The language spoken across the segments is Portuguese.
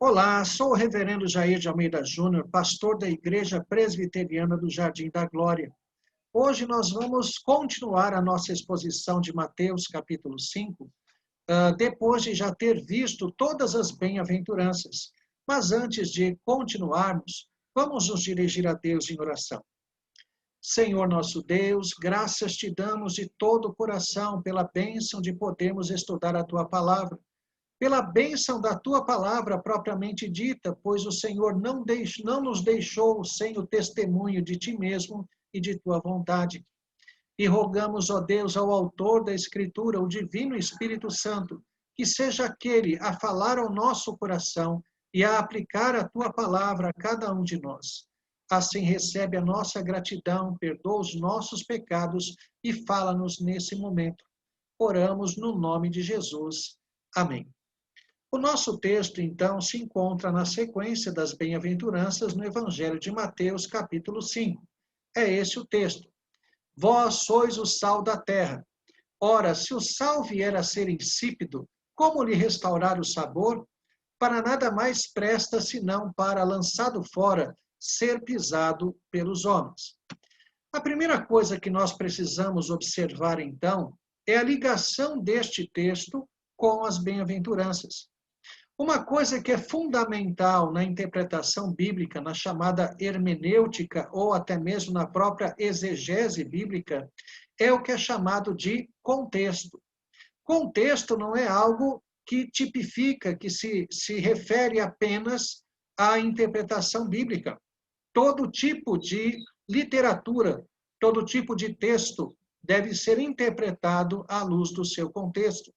Olá, sou o reverendo Jair de Almeida Júnior, pastor da Igreja Presbiteriana do Jardim da Glória. Hoje nós vamos continuar a nossa exposição de Mateus capítulo 5, depois de já ter visto todas as bem-aventuranças. Mas antes de continuarmos, vamos nos dirigir a Deus em oração. Senhor nosso Deus, graças te damos de todo o coração pela bênção de podermos estudar a tua palavra, pela bênção da tua palavra propriamente dita, pois o Senhor não nos deixou sem o testemunho de ti mesmo e de tua vontade. E rogamos, ó Deus, ao autor da Escritura, o Divino Espírito Santo, que seja aquele a falar ao nosso coração e a aplicar a tua palavra a cada um de nós. Assim recebe a nossa gratidão, perdoa os nossos pecados e fala-nos nesse momento. Oramos no nome de Jesus. Amém. O nosso texto, então, se encontra na sequência das bem-aventuranças no Evangelho de Mateus, capítulo 5. É esse o texto. Vós sois o sal da terra. Ora, se o sal vier a ser insípido, como lhe restaurar o sabor? Para nada mais presta, senão para, lançado fora, ser pisado pelos homens. A primeira coisa que nós precisamos observar, então, é a ligação deste texto com as bem-aventuranças. Uma coisa que é fundamental na interpretação bíblica, na chamada hermenêutica, ou até mesmo na própria exegese bíblica, é o que é chamado de contexto. Contexto não é algo que tipifica, que se refere apenas à interpretação bíblica. Todo tipo de literatura, todo tipo de texto deve ser interpretado à luz do seu contexto.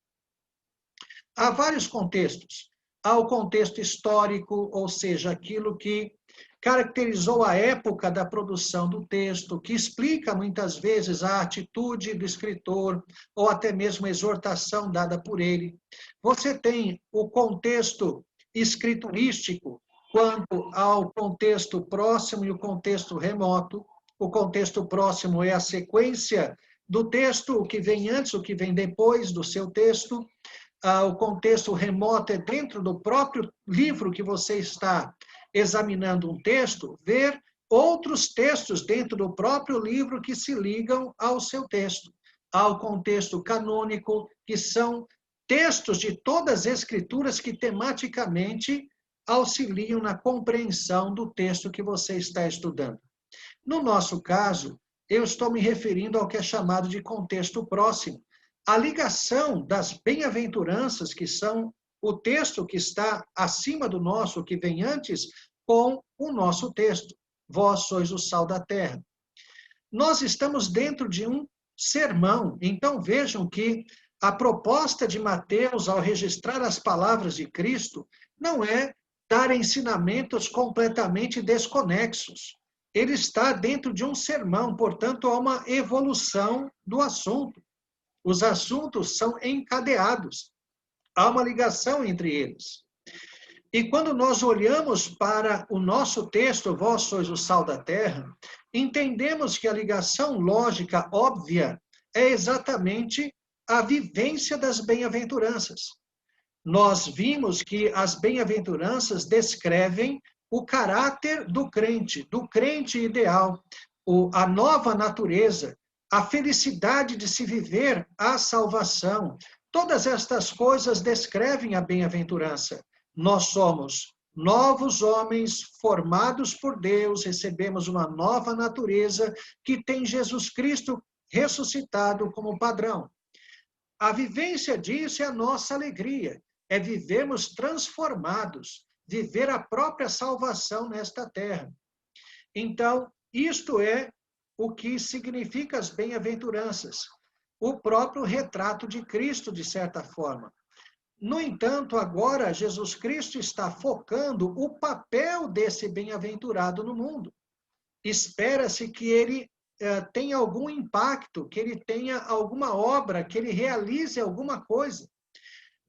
Há vários contextos. Há o contexto histórico, ou seja, aquilo que caracterizou a época da produção do texto, que explica muitas vezes a atitude do escritor, ou até mesmo a exortação dada por ele. Você tem o contexto escriturístico, quanto ao contexto próximo e o contexto remoto. O contexto próximo é a sequência do texto, o que vem antes, o que vem depois do seu texto. O contexto remoto é dentro do próprio livro que você está examinando um texto, ver outros textos dentro do próprio livro que se ligam ao seu texto. Há o contexto canônico, que são textos de todas as escrituras que tematicamente auxiliam na compreensão do texto que você está estudando. No nosso caso, eu estou me referindo ao que é chamado de contexto próximo. A ligação das bem-aventuranças, que são o texto que está acima do nosso, que vem antes, com o nosso texto. Vós sois o sal da terra. Nós estamos dentro de um sermão, então vejam que a proposta de Mateus, ao registrar as palavras de Cristo, não é dar ensinamentos completamente desconexos. Ele está dentro de um sermão, portanto, há uma evolução do assunto. Os assuntos são encadeados. Há uma ligação entre eles. E quando nós olhamos para o nosso texto, vós sois o sal da terra, entendemos que a ligação lógica óbvia é exatamente a vivência das bem-aventuranças. Nós vimos que as bem-aventuranças descrevem o caráter do crente ideal, a nova natureza, a felicidade de se viver a salvação. Todas estas coisas descrevem a bem-aventurança. Nós somos novos homens formados por Deus, recebemos uma nova natureza que tem Jesus Cristo ressuscitado como padrão. A vivência disso é a nossa alegria, é vivermos transformados, viver a própria salvação nesta terra. Então, isto é o que significa as bem-aventuranças, o próprio retrato de Cristo, de certa forma. No entanto, agora Jesus Cristo está focando o papel desse bem-aventurado no mundo. Espera-se que ele tenha algum impacto, que ele tenha alguma obra, que ele realize alguma coisa.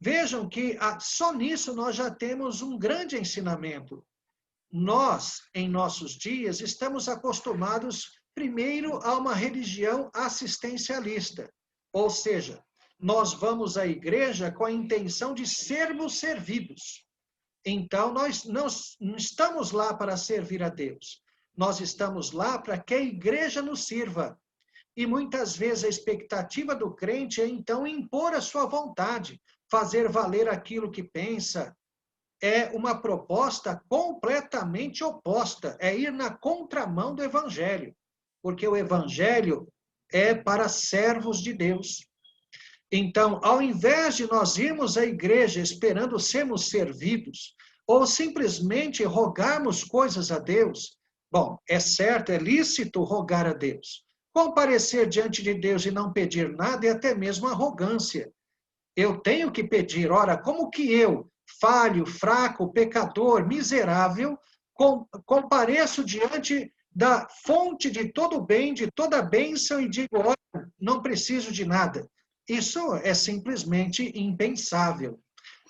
Vejam que só nisso nós já temos um grande ensinamento. Nós, em nossos dias, estamos acostumados primeiro a uma religião assistencialista, ou seja, nós vamos à igreja com a intenção de sermos servidos. Então, nós não estamos lá para servir a Deus. Nós estamos lá para que a igreja nos sirva. E muitas vezes a expectativa do crente é, então, impor a sua vontade, fazer valer aquilo que pensa. É uma proposta completamente oposta, é ir na contramão do evangelho, porque o evangelho é para servos de Deus. Então, ao invés de nós irmos à igreja esperando sermos servidos, ou simplesmente rogarmos coisas a Deus, bom, é certo, é lícito rogar a Deus. Comparecer diante de Deus e não pedir nada é até mesmo arrogância. Eu tenho que pedir, ora, como que eu, falho, fraco, pecador, miserável, compareço diante da fonte de todo bem, de toda bênção e digo, olha, não preciso de nada. Isso é simplesmente impensável.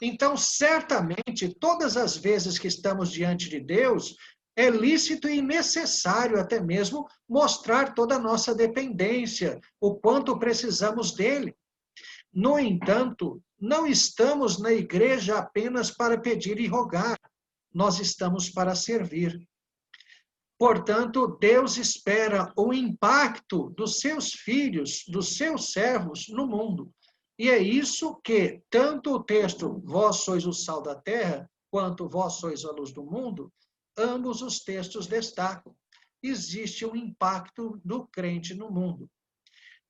Então, certamente, todas as vezes que estamos diante de Deus, é lícito e necessário até mesmo mostrar toda a nossa dependência, o quanto precisamos dele. No entanto, não estamos na igreja apenas para pedir e rogar, nós estamos para servir. Portanto, Deus espera o impacto dos seus filhos, dos seus servos no mundo. E é isso que tanto o texto, vós sois o sal da terra, quanto vós sois a luz do mundo, ambos os textos destacam. Existe um impacto do crente no mundo.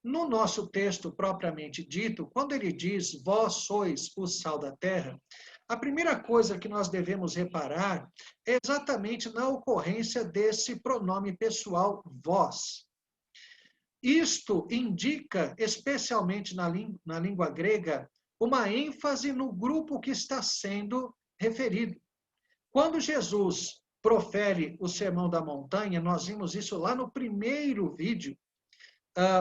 No nosso texto propriamente dito, quando ele diz, vós sois o sal da terra, a primeira coisa que nós devemos reparar é exatamente na ocorrência desse pronome pessoal, vós. Isto indica, especialmente na língua grega, uma ênfase no grupo que está sendo referido. Quando Jesus profere o Sermão da Montanha, nós vimos isso lá no primeiro vídeo,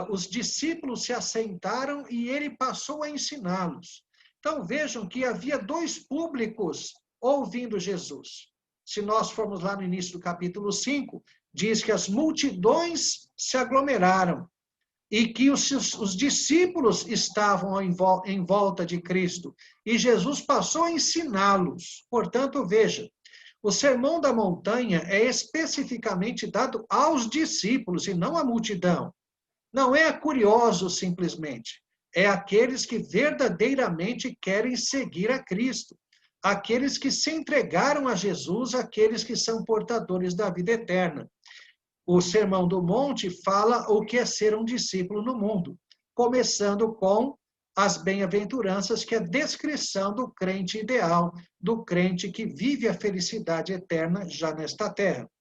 os discípulos se assentaram e ele passou a ensiná-los. Então vejam que havia dois públicos ouvindo Jesus. Se nós formos lá no início do capítulo 5, diz que as multidões se aglomeraram e que os discípulos estavam em volta de Cristo. E Jesus passou a ensiná-los. Portanto, veja, o Sermão da Montanha é especificamente dado aos discípulos e não à multidão. Não é curioso simplesmente, é aqueles que verdadeiramente querem seguir a Cristo, aqueles que se entregaram a Jesus, aqueles que são portadores da vida eterna. O Sermão do Monte fala o que é ser um discípulo no mundo, começando com as bem-aventuranças, que é a descrição do crente ideal, do crente que vive a felicidade eterna já nesta terra.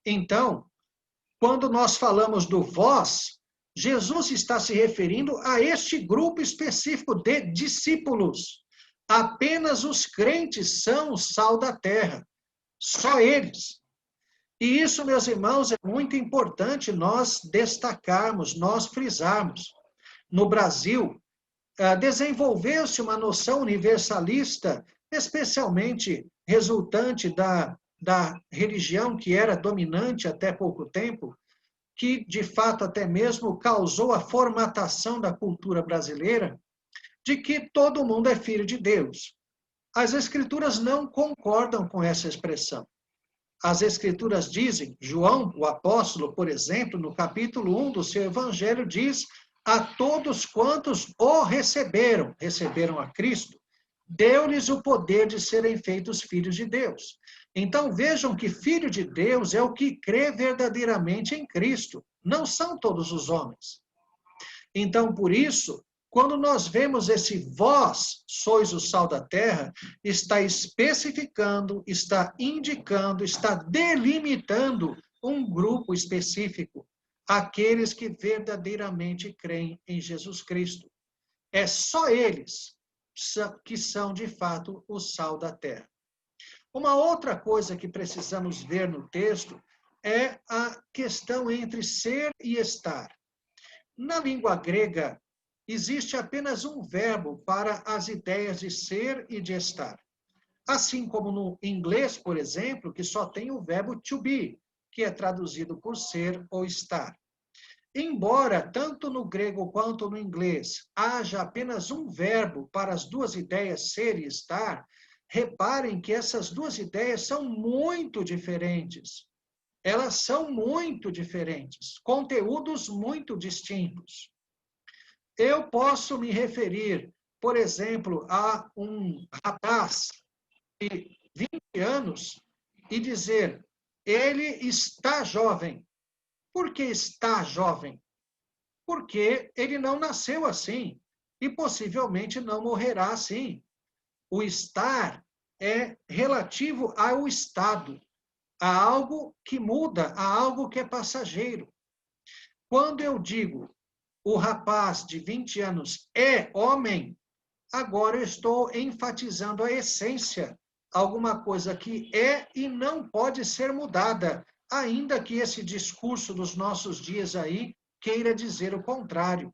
Então, quando nós falamos do vós, Jesus está se referindo a este grupo específico de discípulos. Apenas os crentes são o sal da terra, só eles. E isso, meus irmãos, é muito importante nós destacarmos, nós frisarmos. No Brasil, desenvolveu-se uma noção universalista, especialmente resultante da religião que era dominante até pouco tempo, que, de fato, até mesmo causou a formatação da cultura brasileira, de que todo mundo é filho de Deus. As Escrituras não concordam com essa expressão. As Escrituras dizem, João, o apóstolo, por exemplo, no capítulo 1 do seu evangelho, diz, a todos quantos o receberam a Cristo, deu-lhes o poder de serem feitos filhos de Deus. Então vejam que filho de Deus é o que crê verdadeiramente em Cristo, não são todos os homens. Então, por isso, quando nós vemos esse vós sois o sal da terra, está especificando, está indicando, está delimitando um grupo específico, aqueles que verdadeiramente creem em Jesus Cristo. É só eles que são, de fato, o sal da terra. Uma outra coisa que precisamos ver no texto é a questão entre ser e estar. Na língua grega, existe apenas um verbo para as ideias de ser e de estar. Assim como no inglês, por exemplo, que só tem o verbo to be, que é traduzido por ser ou estar. Embora, tanto no grego quanto no inglês, haja apenas um verbo para as duas ideias ser e estar, reparem que essas duas ideias são muito diferentes. Elas são muito diferentes, conteúdos muito distintos. Eu posso me referir, por exemplo, a um rapaz de 20 anos e dizer, ele está jovem. Por que está jovem? Porque ele não nasceu assim e possivelmente não morrerá assim. O estar é relativo ao estado, a algo que muda, a algo que é passageiro. Quando eu digo o rapaz de 20 anos é homem, agora eu estou enfatizando a essência, alguma coisa que é e não pode ser mudada, ainda que esse discurso dos nossos dias aí queira dizer o contrário.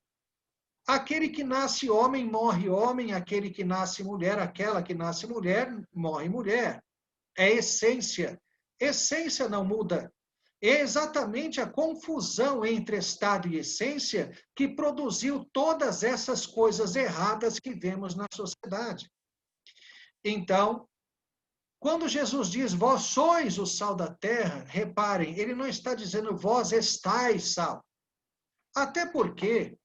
Aquele que nasce homem, morre homem, aquele que nasce mulher, aquela que nasce mulher, morre mulher. É essência. Essência não muda. É exatamente a confusão entre estado e essência que produziu todas essas coisas erradas que vemos na sociedade. Então, quando Jesus diz, vós sois o sal da terra, reparem, ele não está dizendo, vós estáis sal. Até porque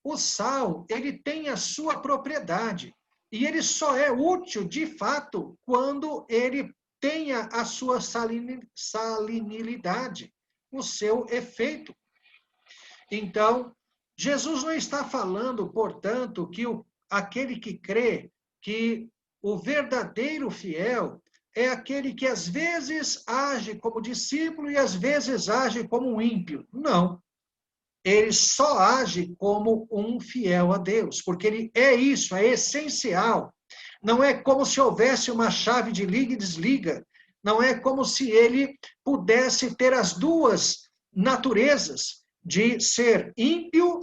o sal, ele tem a sua propriedade. E ele só é útil, de fato, quando ele tenha a sua salinidade, o seu efeito. Então, Jesus não está falando, portanto, que aquele que crê que o verdadeiro fiel é aquele que às vezes age como discípulo e às vezes age como um ímpio. Não. Ele só age como um fiel a Deus, porque ele é isso, é essencial. Não é como se houvesse uma chave de liga e desliga. Não é como se ele pudesse ter as duas naturezas de ser ímpio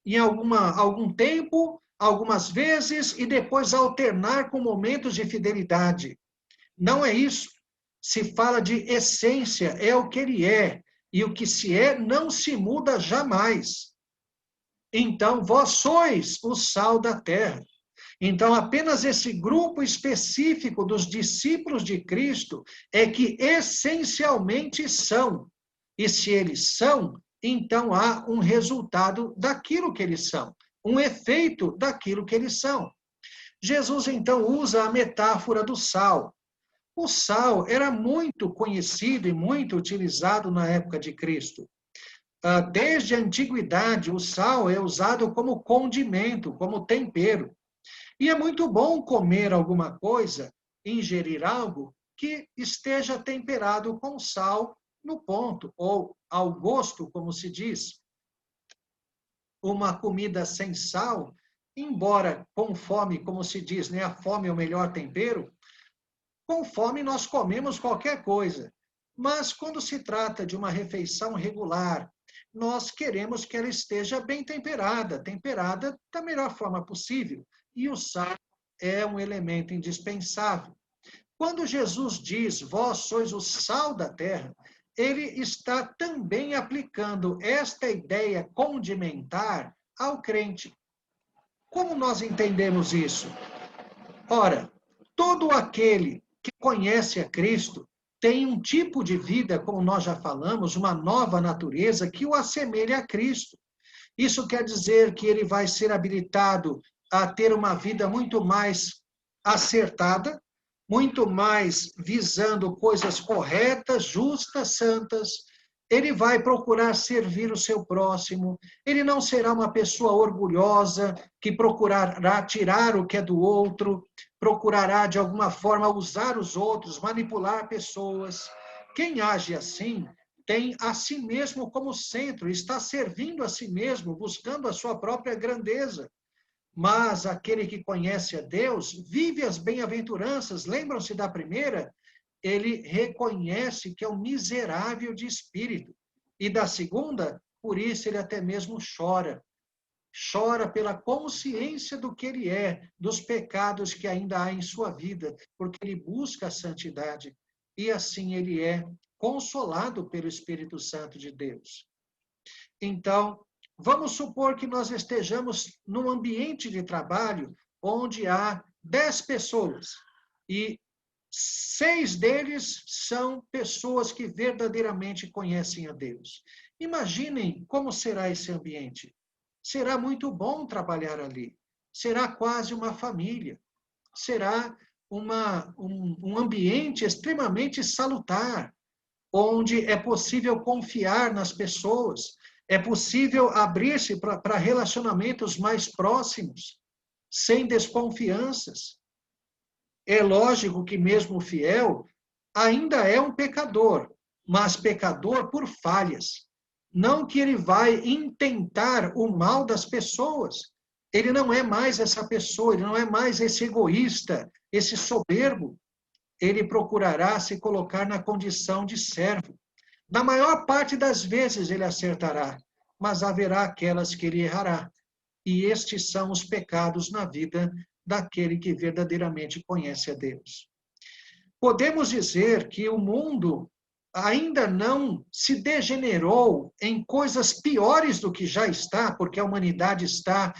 em algum tempo, algumas vezes, e depois alternar com momentos de fidelidade. Não é isso. Se fala de essência, é o que ele é. E o que se é não se muda jamais. Então, vós sois o sal da terra. Então, apenas esse grupo específico dos discípulos de Cristo é que essencialmente são. E se eles são, então há um resultado daquilo que eles são, um efeito daquilo que eles são. Jesus, então, usa a metáfora do sal. O sal era muito conhecido e muito utilizado na época de Cristo. Desde a antiguidade, o sal é usado como condimento, como tempero. E é muito bom comer alguma coisa, ingerir algo que esteja temperado com sal no ponto, ou ao gosto, como se diz. Uma comida sem sal, embora com fome, como se diz, né, a fome é o melhor tempero, com fome nós comemos qualquer coisa. Mas quando se trata de uma refeição regular, nós queremos que ela esteja bem temperada, temperada da melhor forma possível. E o sal é um elemento indispensável. Quando Jesus diz, vós sois o sal da terra, ele está também aplicando esta ideia condimentar ao crente. Como nós entendemos isso? Ora, todo aquele que conhece a Cristo tem um tipo de vida, como nós já falamos, uma nova natureza que o assemelha a Cristo. Isso quer dizer que ele vai ser habilitado a ter uma vida muito mais acertada, muito mais visando coisas corretas, justas, santas. Ele vai procurar servir o seu próximo. Ele não será uma pessoa orgulhosa que procurará tirar o que é do outro, procurará de alguma forma usar os outros, manipular pessoas. Quem age assim tem a si mesmo como centro, está servindo a si mesmo, buscando a sua própria grandeza. Mas aquele que conhece a Deus vive as bem-aventuranças. Lembram-se da primeira? Ele reconhece que é um miserável de espírito. E da segunda, por isso ele até mesmo chora. Chora pela consciência do que ele é, dos pecados que ainda há em sua vida, porque ele busca a santidade. E assim ele é consolado pelo Espírito Santo de Deus. Então, vamos supor que nós estejamos num ambiente de trabalho onde há 10 pessoas e 6 deles são pessoas que verdadeiramente conhecem a Deus. Imaginem como será esse ambiente. Será muito bom trabalhar ali. Será quase uma família. Será um ambiente extremamente salutar, onde é possível confiar nas pessoas, é possível abrir-se para relacionamentos mais próximos, sem desconfianças. É lógico que mesmo o fiel ainda é um pecador, mas pecador por falhas. Não que ele vai intentar o mal das pessoas. Ele não é mais essa pessoa, ele não é mais esse egoísta, esse soberbo. Ele procurará se colocar na condição de servo. Na maior parte das vezes ele acertará, mas haverá aquelas que ele errará. E estes são os pecados na vida daquele que verdadeiramente conhece a Deus. Podemos dizer que o mundo ainda não se degenerou em coisas piores do que já está, porque a humanidade está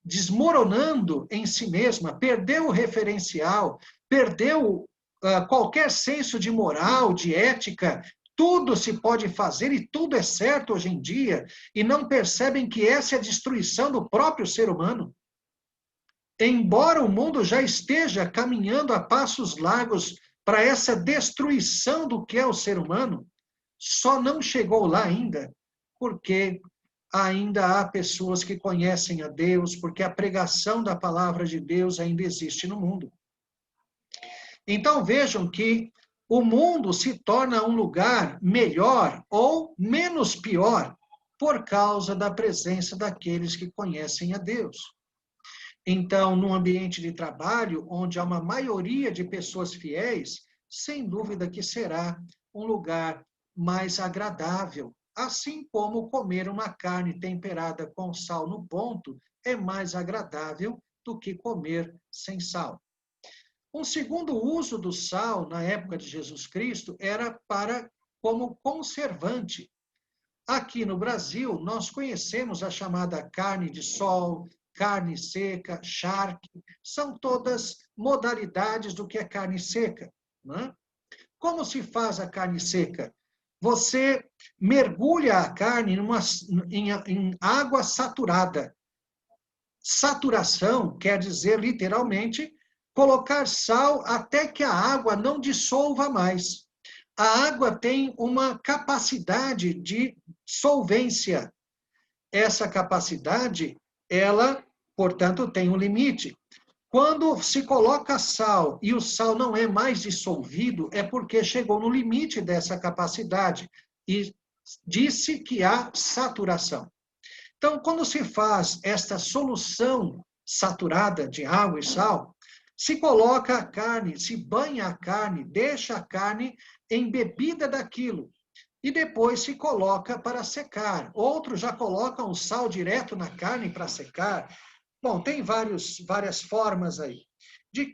desmoronando em si mesma, perdeu o referencial, perdeu qualquer senso de moral, de ética. Tudo se pode fazer e tudo é certo hoje em dia, e não percebem que essa é a destruição do próprio ser humano. Embora o mundo já esteja caminhando a passos largos para essa destruição do que é o ser humano, só não chegou lá ainda, porque ainda há pessoas que conhecem a Deus, porque a pregação da palavra de Deus ainda existe no mundo. Então vejam que o mundo se torna um lugar melhor ou menos pior por causa da presença daqueles que conhecem a Deus. Então, no ambiente de trabalho, onde há uma maioria de pessoas fiéis, sem dúvida que será um lugar mais agradável. Assim como comer uma carne temperada com sal no ponto é mais agradável do que comer sem sal. Um segundo uso do sal na época de Jesus Cristo era como conservante. Aqui no Brasil, nós conhecemos a chamada carne de sol, carne seca, charque, são todas modalidades do que é carne seca. Né? Como se faz a carne seca? Você mergulha a carne em água saturada. Saturação quer dizer, literalmente, colocar sal até que a água não dissolva mais. A água tem uma capacidade de solvência. Essa capacidade, ela, portanto, tem um limite. Quando se coloca sal e o sal não é mais dissolvido, é porque chegou no limite dessa capacidade e disse que há saturação. Então, quando se faz esta solução saturada de água e sal, se coloca a carne, se banha a carne, deixa a carne embebida daquilo e depois se coloca para secar. Outros já colocam o sal direto na carne para secar. Bom, tem várias formas aí.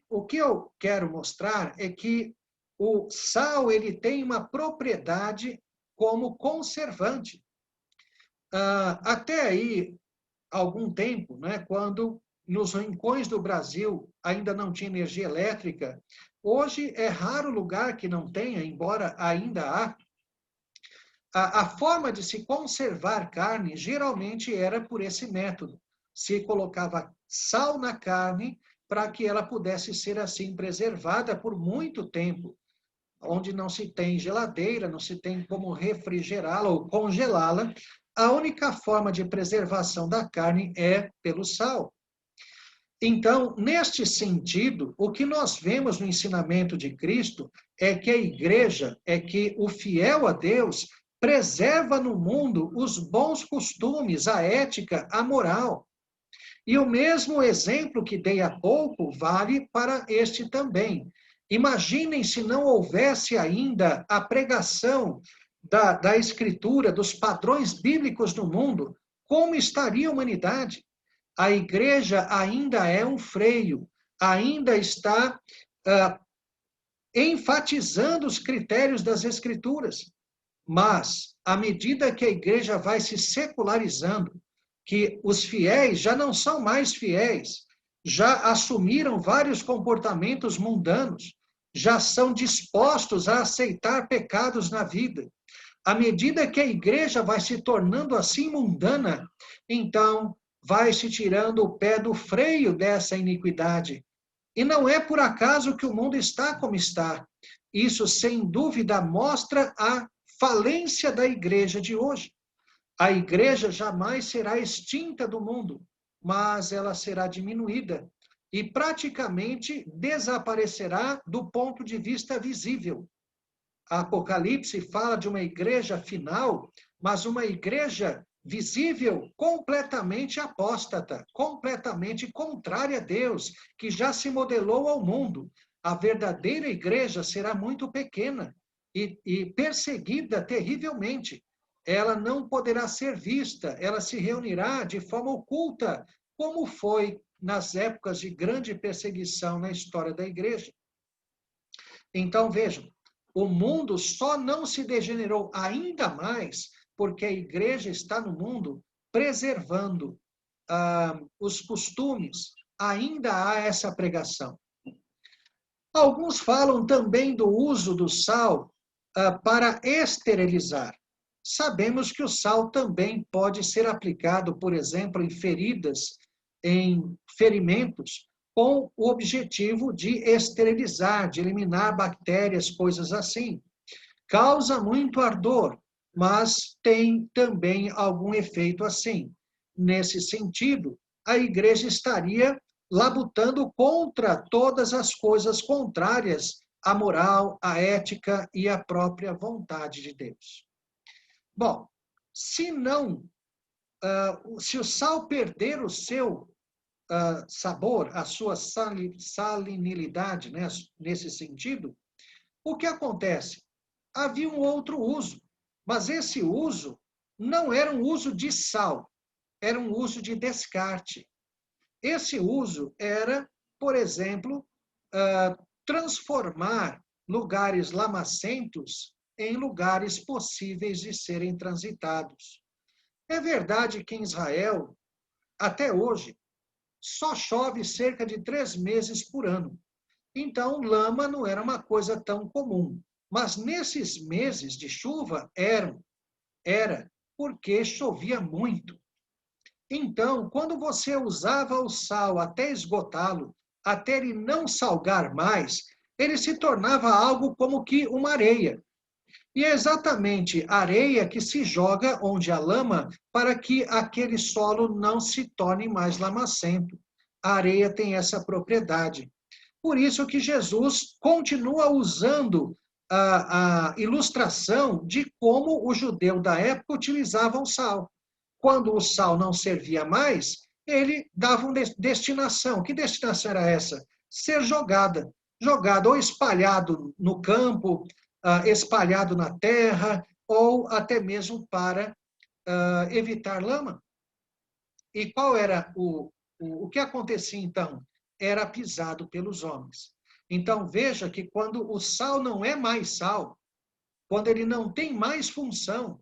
O que eu quero mostrar é que o sal ele tem uma propriedade como conservante. Até aí, algum tempo, né, quando nos rincões do Brasil ainda não tinha energia elétrica, hoje é raro lugar que não tenha, embora ainda há. A forma de se conservar carne geralmente era por esse método. Se colocava sal na carne para que ela pudesse ser assim preservada por muito tempo, onde não se tem geladeira, não se tem como refrigerá-la ou congelá-la. A única forma de preservação da carne é pelo sal. Então, neste sentido, o que nós vemos no ensinamento de Cristo é que a igreja, é que o fiel a Deus preserva no mundo os bons costumes, a ética, a moral. E o mesmo exemplo que dei há pouco vale para este também. Imaginem se não houvesse ainda a pregação da Escritura, dos padrões bíblicos no mundo, como estaria a humanidade? A igreja ainda é um freio, ainda está enfatizando os critérios das Escrituras. Mas, à medida que a igreja vai se secularizando, que os fiéis já não são mais fiéis, já assumiram vários comportamentos mundanos, já são dispostos a aceitar pecados na vida. À medida que a igreja vai se tornando assim mundana, então vai se tirando o pé do freio dessa iniquidade. E não é por acaso que o mundo está como está. Isso, sem dúvida, mostra a falência da igreja de hoje. A igreja jamais será extinta do mundo, mas ela será diminuída e praticamente desaparecerá do ponto de vista visível. Apocalipse fala de uma igreja final, mas uma igreja visível completamente apóstata, completamente contrária a Deus, que já se modelou ao mundo. A verdadeira igreja será muito pequena e perseguida terrivelmente. Ela não poderá ser vista, ela se reunirá de forma oculta, como foi nas épocas de grande perseguição na história da igreja. Então, vejam, o mundo só não se degenerou ainda mais porque a igreja está no mundo preservando os costumes. Ainda há essa pregação. Alguns falam também do uso do sal para esterilizar. Sabemos que o sal também pode ser aplicado, por exemplo, em feridas, em ferimentos, com o objetivo de esterilizar, de eliminar bactérias, coisas assim. Causa muito ardor, mas tem também algum efeito assim. Nesse sentido, a igreja estaria labutando contra todas as coisas contrárias à moral, à ética e à própria vontade de Deus. Bom, se o sal perder o seu sabor, a sua salinidade, né, nesse sentido, o que acontece? Havia um outro uso, mas esse uso não era um uso de sal, era um uso de descarte. Esse uso era, por exemplo, transformar lugares lamacentos em lugares possíveis de serem transitados. É verdade que em Israel, até hoje, só chove cerca de 3 meses por ano. Então, lama não era uma coisa tão comum. Mas nesses meses de chuva era porque chovia muito. Então, quando você usava o sal até esgotá-lo, até ele não salgar mais, ele se tornava algo como que uma areia. E é exatamente a areia que se joga onde há lama para que aquele solo não se torne mais lamacento. A areia tem essa propriedade. Por isso que Jesus continua usando a ilustração de como o judeu da época utilizava o sal. Quando o sal não servia mais, ele dava uma destinação. Que destinação era essa? Ser jogada. Jogada ou espalhado no campo, espalhado na terra, ou até mesmo para evitar lama. E qual era o que acontecia então? Era pisado pelos homens. Então veja que quando o sal não é mais sal, quando ele não tem mais função,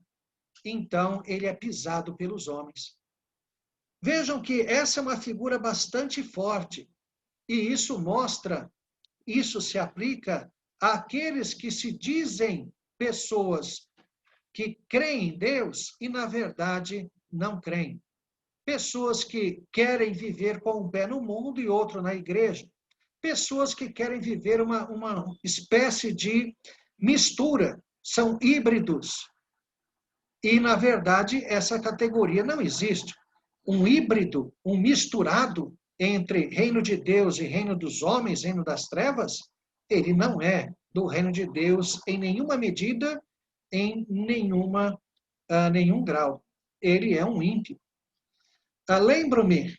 então ele é pisado pelos homens. Vejam que essa é uma figura bastante forte, e isso se aplica àqueles que se dizem pessoas que creem em Deus e, na verdade, não creem. Pessoas que querem viver com um pé no mundo e outro na igreja. Pessoas que querem viver uma espécie de mistura. São híbridos. E, na verdade, essa categoria não existe. Um híbrido, um misturado entre reino de Deus e reino dos homens, reino das trevas, ele não é do reino de Deus em nenhuma medida, em nenhum grau. Ele é um ímpio. Lembro-me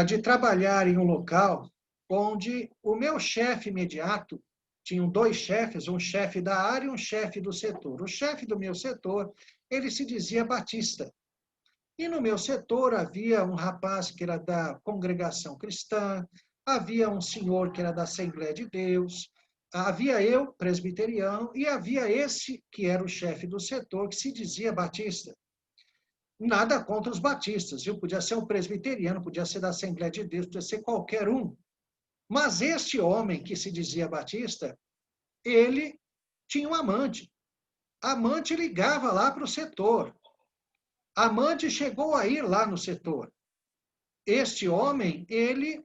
de trabalhar em um local onde o meu chefe imediato, tinham 2 chefes, um chefe da área e um chefe do setor. O chefe do meu setor, ele se dizia batista. E no meu setor havia um rapaz que era da congregação cristã, havia um senhor que era da Assembleia de Deus, havia eu, presbiteriano, e havia esse que era o chefe do setor, que se dizia batista. Nada contra os batistas, viu? Podia ser um presbiteriano, podia ser da Assembleia de Deus, podia ser qualquer um. Mas este homem que se dizia batista, ele tinha um amante. A amante ligava lá para o setor. A amante chegou a ir lá no setor. Este homem, ele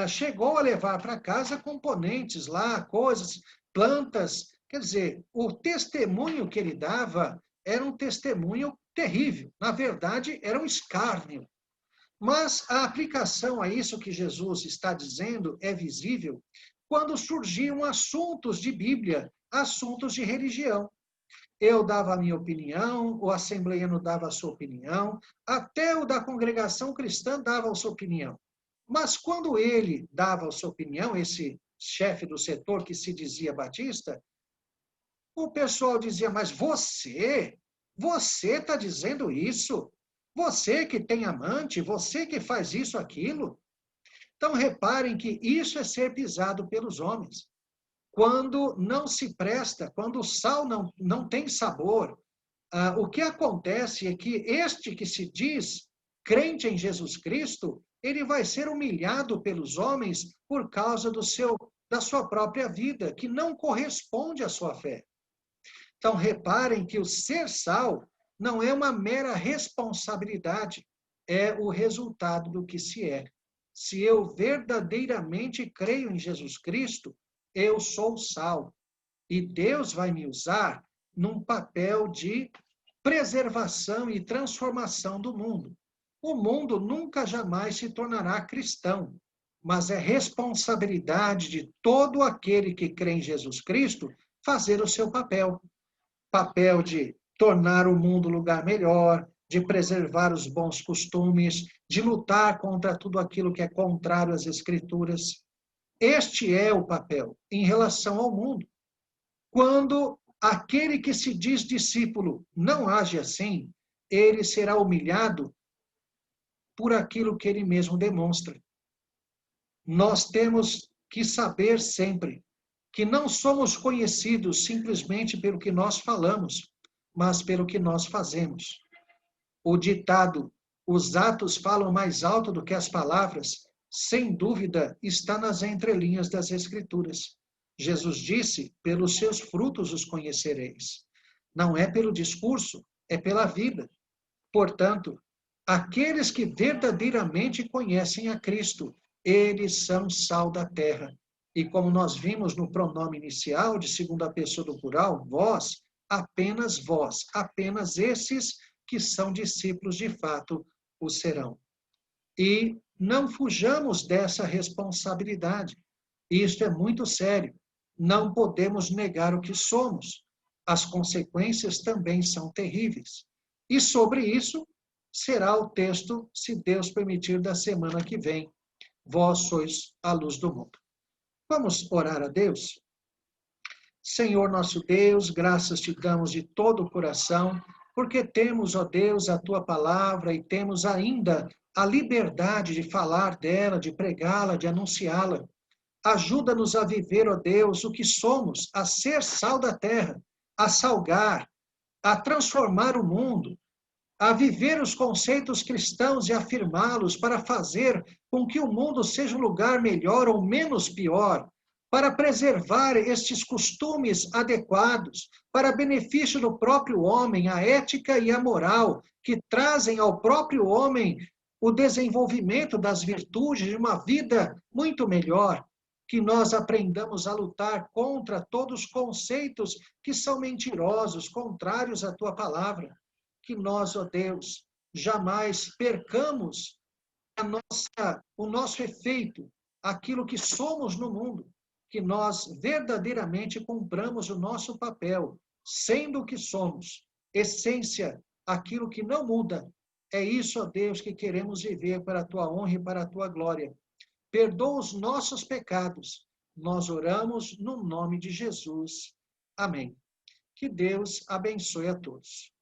chegou a levar para casa componentes lá, coisas, plantas. Quer dizer, o testemunho que ele dava era um testemunho terrível. Na verdade, era um escárnio. Mas a aplicação a isso que Jesus está dizendo é visível quando surgiam assuntos de Bíblia, assuntos de religião. Eu dava a minha opinião, o assembleiano dava a sua opinião, até o da congregação cristã dava a sua opinião. Mas quando ele dava a sua opinião, esse chefe do setor que se dizia batista, o pessoal dizia, mas você está dizendo isso? Você que tem amante, você que faz isso, aquilo? Então reparem que isso é ser pisado pelos homens. Quando não se presta, quando o sal não tem sabor, o que acontece é que este que se diz crente em Jesus Cristo, ele vai ser humilhado pelos homens por causa da sua própria vida, que não corresponde à sua fé. Então, reparem que o ser sal não é uma mera responsabilidade, é o resultado do que se é. Se eu verdadeiramente creio em Jesus Cristo, eu sou sal. E Deus vai me usar num papel de preservação e transformação do mundo. O mundo nunca jamais se tornará cristão, mas é responsabilidade de todo aquele que crê em Jesus Cristo fazer o seu papel. Papel de tornar o mundo um lugar melhor, de preservar os bons costumes, de lutar contra tudo aquilo que é contrário às Escrituras. Este é o papel em relação ao mundo. Quando aquele que se diz discípulo não age assim, ele será humilhado por aquilo que ele mesmo demonstra. Nós temos que saber sempre que não somos conhecidos simplesmente pelo que nós falamos, mas pelo que nós fazemos. O ditado, os atos falam mais alto do que as palavras, sem dúvida está nas entrelinhas das Escrituras. Jesus disse, pelos seus frutos os conhecereis. Não é pelo discurso, é pela vida. Portanto, aqueles que verdadeiramente conhecem a Cristo, eles são sal da terra. E como nós vimos no pronome inicial, de segunda pessoa do plural, vós, apenas esses que são discípulos de fato o serão. E não fujamos dessa responsabilidade. Isto é muito sério. Não podemos negar o que somos. As consequências também são terríveis. E sobre isso será o texto, se Deus permitir, da semana que vem. Vós sois a luz do mundo. Vamos orar a Deus? Senhor nosso Deus, graças te damos de todo o coração, porque temos, ó Deus, a tua palavra e temos ainda a liberdade de falar dela, de pregá-la, de anunciá-la. Ajuda-nos a viver, ó Deus, o que somos, a ser sal da terra, a salgar, a transformar o mundo, a viver os conceitos cristãos e afirmá-los para fazer com que o mundo seja um lugar melhor ou menos pior, para preservar estes costumes adequados, para benefício do próprio homem, a ética e a moral, que trazem ao próprio homem o desenvolvimento das virtudes de uma vida muito melhor, que nós aprendamos a lutar contra todos os conceitos que são mentirosos, contrários à tua palavra. Que nós, ó Deus, jamais percamos o nosso efeito, aquilo que somos no mundo, que nós verdadeiramente cumpramos o nosso papel, sendo o que somos, essência, aquilo que não muda. É isso, ó Deus, que queremos viver para a tua honra e para a tua glória. Perdoa os nossos pecados. Nós oramos no nome de Jesus. Amém. Que Deus abençoe a todos.